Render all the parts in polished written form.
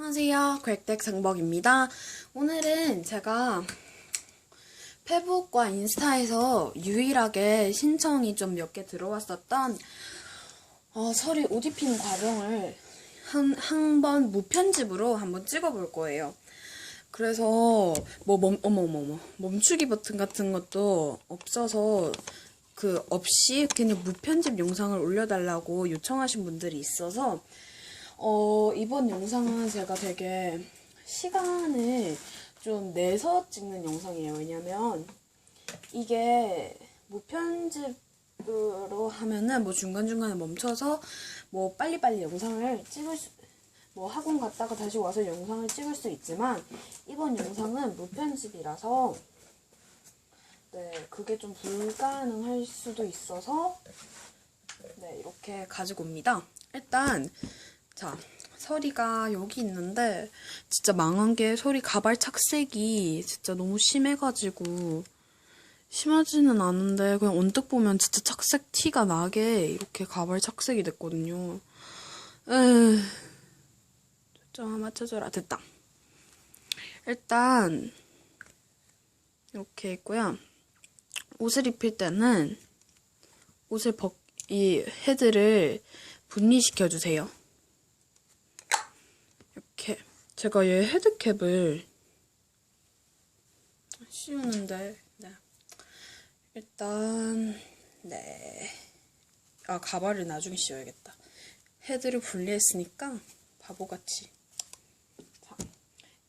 안녕하세요. 객댁장벅입니다. 오늘은 제가 페북과 인스타에서 유일하게 신청이 좀 몇 개 들어왔었던 서리 옷 입히는 과정을 한번 무편집으로 한번 찍어볼 거예요. 그래서 멈추기 버튼 같은 것도 없어서 없이 그냥 무편집 영상을 올려달라고 요청하신 분들이 있어서 이번 영상은 제가 되게 시간을 좀 내서 찍는 영상이에요. 왜냐면 이게 무편집으로 하면은 뭐 중간중간에 멈춰서 뭐 빨리빨리 영상을 학원 갔다가 다시 와서 영상을 찍을 수 있지만 이번 영상은 무편집이라서 네, 그게 좀 불가능할 수도 있어서 네, 이렇게 가지고 옵니다. 일단 자, 서리가 여기 있는데 진짜 망한 게 서리 가발 착색이 진짜 너무 심해가지고 심하지는 않은데 그냥 언뜻 보면 진짜 착색 티가 나게 이렇게 가발 착색이 됐거든요. 좀 맞춰줘라. 됐다. 일단 이렇게 있고요. 옷을 입힐 때는 이 헤드를 분리시켜주세요. 이렇게 제가 얘 헤드캡을 씌우는데 네. 일단 네. 가발을 나중에 씌워야겠다. 헤드를 분리했으니까 바보같이. 자,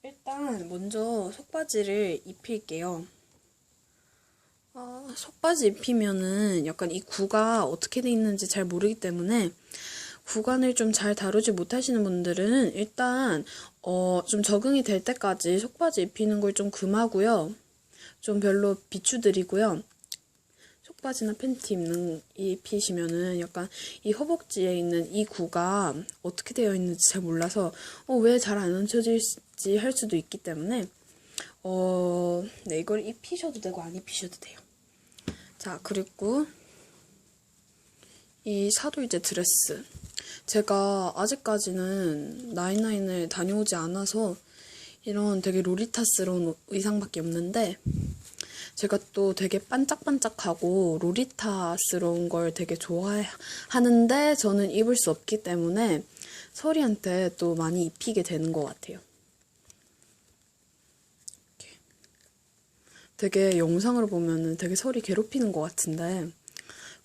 일단 먼저 속바지를 입힐게요. 속바지 입히면은 약간 이 구가 어떻게 돼 있는지 잘 모르기 때문에 구간을 좀 잘 다루지 못하시는 분들은 일단 좀 적응이 될 때까지 속바지 입히는 걸 좀 금하고요. 좀 별로 비추드리고요. 속바지나 팬티 입히시면은 약간 이 허벅지에 있는 이 구가 어떻게 되어 있는지 잘 몰라서 왜 잘 안 얹혀질지 할 수도 있기 때문에 네, 이걸 입히셔도 되고 안 입히셔도 돼요. 자, 그리고 이 사돌제 드레스. 제가 아직까지는 나인나인을 다녀오지 않아서 이런 되게 로리타스러운 의상밖에 없는데 제가 또 되게 반짝반짝하고 로리타스러운 걸 되게 좋아하는데 저는 입을 수 없기 때문에 서리한테 또 많이 입히게 되는 것 같아요. 이렇게. 되게 영상으로 보면은 되게 서리 괴롭히는 것 같은데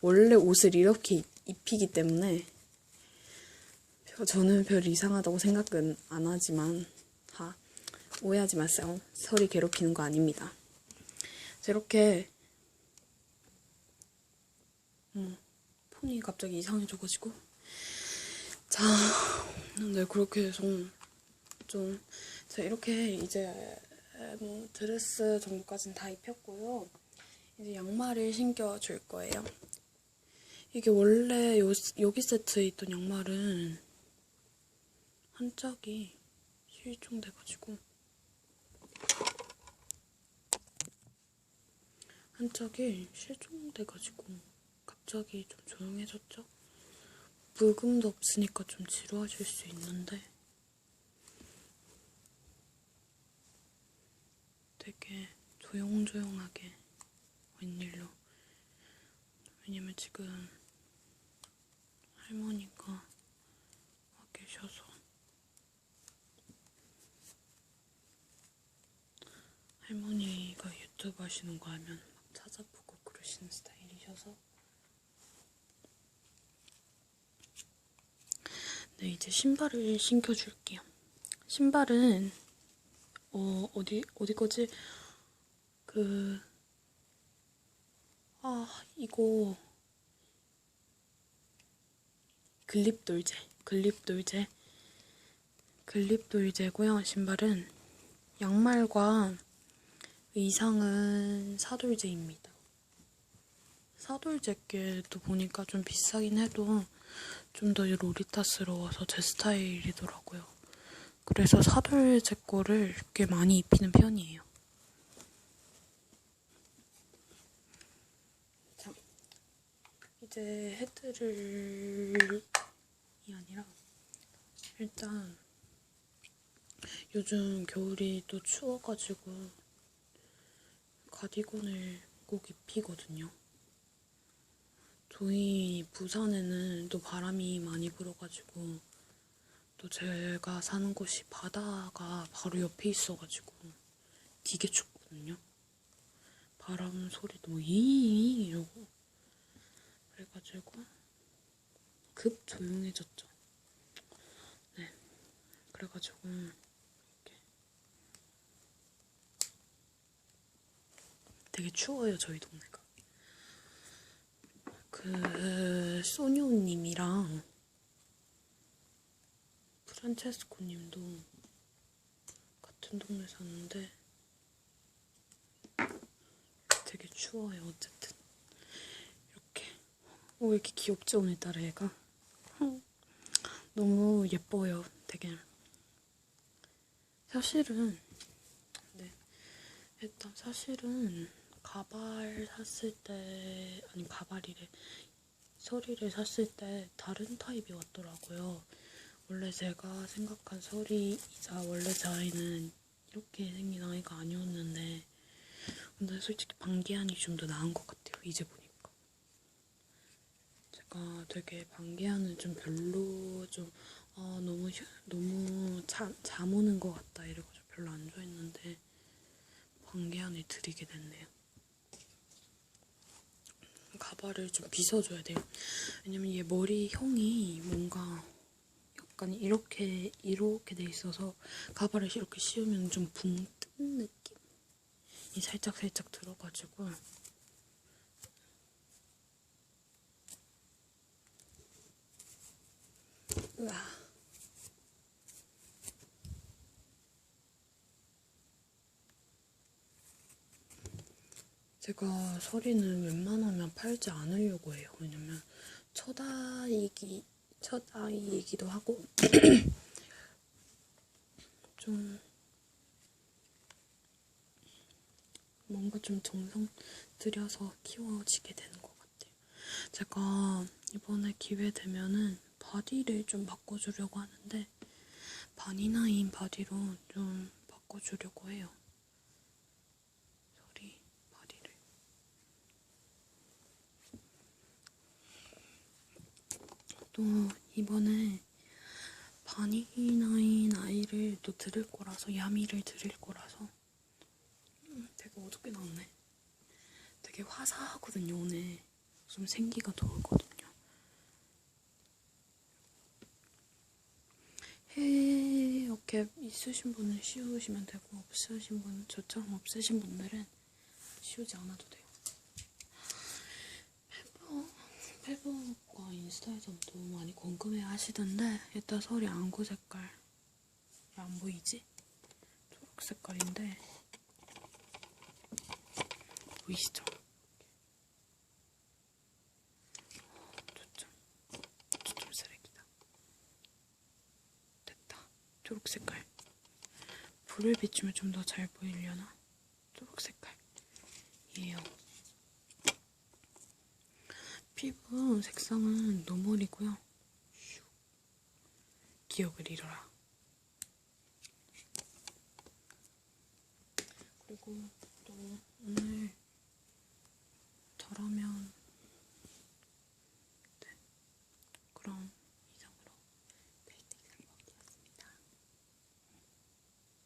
원래 옷을 이렇게 입히기 때문에 저는 별 이상하다고 생각은 안 하지만 오해하지 마세요. 서리 괴롭히는 거 아닙니다. 이렇게 폰이 갑자기 이상해져가지고 자, 네, 그렇게 해서 좀 자, 이렇게 이제 뭐 드레스 정도까지는 다 입혔고요. 이제 양말을 신겨줄 거예요. 이게 원래 여기 세트에 있던 양말은 한 짝이 실종돼가지고 갑자기 좀 조용해졌죠? 물금도 없으니까 좀 지루하실 수 있는데 되게 조용조용하게 웬일로. 왜냐면 지금 할머니가 와 계셔서 할머니가 유튜브 하시는 거 하면 막 찾아보고 그러시는 스타일이셔서 네, 이제 신발을 신겨줄게요. 신발은 어디 거지? 이거 글립돌제고요. 신발은 양말과 의상은 사돌제입니다. 사돌제께도 보니까 좀 비싸긴 해도 좀 더 로리타스러워서 제 스타일이더라고요. 그래서 사돌제 거를 꽤 많이 입히는 편이에요. 자, 이제 헤드를 아니라 일단 요즘 겨울이 또 추워가지고 가디건을 꼭 입히거든요. 저희 부산에는 또 바람이 많이 불어가지고 또 제가 사는 곳이 바다가 바로 옆에 있어가지고 되게 춥거든요. 바람 소리도 뭐 잉잉 이러고 그래가지고 급 조용해졌죠. 네, 그래가지고 이렇게 되게 추워요 저희 동네가. 그 소니오님이랑 프란체스코님도 같은 동네 사는데 되게 추워요. 어쨌든 이렇게 왜 이렇게 귀엽지 오늘따라 애가 너무 예뻐요. 되게 사실은 네 일단 사실은 가발 샀을 때 아니 가발이래 서리를 샀을 때 다른 타입이 왔더라고요. 원래 제가 생각한 서리이자 원래 제 아이는 이렇게 생긴 아이가 아니었는데 근데 솔직히 방귀안이 좀 더 나은 것 같아요. 이제 보니까 제가 되게 방귀안은 좀 별로 좀 너무 잠 오는 것 같다 이래가지고 별로 안 좋아했는데 방귀안을 들이게 됐네요. 가발을 좀 빗어줘야 돼요. 왜냐면 얘 머리형이 뭔가 약간 이렇게 돼 있어서 가발을 이렇게 씌우면 좀 붕 뜬 느낌이 살짝 들어가지고 으아. 제가 서리는 웬만하면 팔지 않으려고 해요. 왜냐면 첫 아이이기도 하고 좀 뭔가 좀 정성 들여서 키워지게 되는 것 같아요. 제가 이번에 기회 되면은 바디를 좀 바꿔주려고 하는데 바니나인 바디로 좀 바꿔주려고 해요. 서리 바디를. 또 이번에 바니나인 아이를 또 들을 거라서 야미를 들을 거라서 되게 어둡게 나왔네. 되게 화사하거든요. 오늘 좀 생기가 돌거든요. 해 이렇게 있으신 분은 씌우시면 되고 없으신 분은 저처럼 없으신 분들은 씌우지 않아도 돼요. 페북과 인스타에서도 많이 궁금해 하시던데 일단 서리 안구 색깔 안 보이지? 초록 색깔인데 보이시죠? 초점 쓰레기다. 됐다. 초록 색깔. 불을 비추면 좀 더 잘 보이려나? 초록 색깔이에요. 피부 색상은 노멀이고요. 기억을 잃어라. 그리고 또 오늘